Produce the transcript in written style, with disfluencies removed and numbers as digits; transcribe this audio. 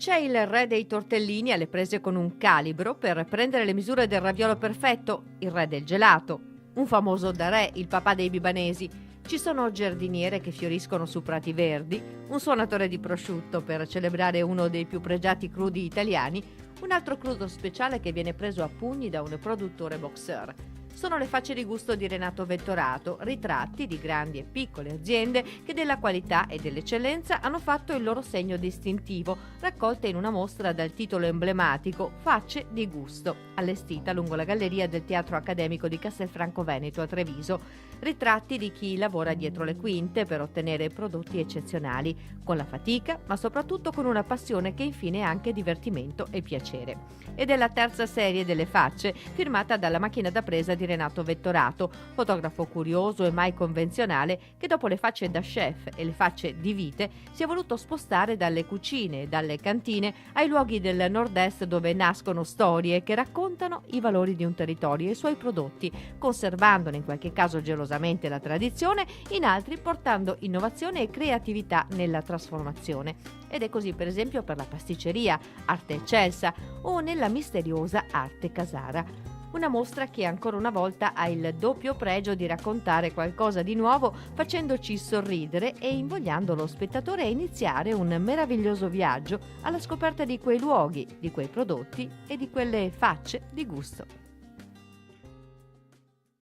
C'è il re dei tortellini alle prese con un calibro per prendere le misure del raviolo perfetto, il re del gelato. Un famoso da re, il papà dei bibanesi. Ci sono giardiniere che fioriscono su prati verdi, un suonatore di prosciutto per celebrare uno dei più pregiati crudi italiani, un altro crudo speciale che viene preso a pugni da un produttore boxer. Sono le facce di gusto di Renato Vettorato, ritratti di grandi e piccole aziende che della qualità e dell'eccellenza hanno fatto il loro segno distintivo, raccolte in una mostra dal titolo emblematico Facce di gusto, allestita lungo la galleria del Teatro Accademico di Castelfranco Veneto a Treviso. Ritratti di chi lavora dietro le quinte per ottenere prodotti eccezionali, con la fatica, ma soprattutto con una passione che infine è anche divertimento e piacere. Ed è la terza serie delle facce, firmata dalla macchina da presa di Renato Vettorato, fotografo curioso e mai convenzionale che dopo le facce da chef e le facce di vite si è voluto spostare dalle cucine e dalle cantine ai luoghi del nord-est dove nascono storie che raccontano i valori di un territorio e i suoi prodotti, conservandone in qualche caso gelosamente la tradizione, in altri portando innovazione e creatività nella trasformazione. Ed è così per esempio per la pasticceria, arte eccelsa, o nella misteriosa arte casara. Una mostra che ancora una volta ha il doppio pregio di raccontare qualcosa di nuovo, facendoci sorridere e invogliando lo spettatore a iniziare un meraviglioso viaggio alla scoperta di quei luoghi, di quei prodotti e di quelle facce di gusto.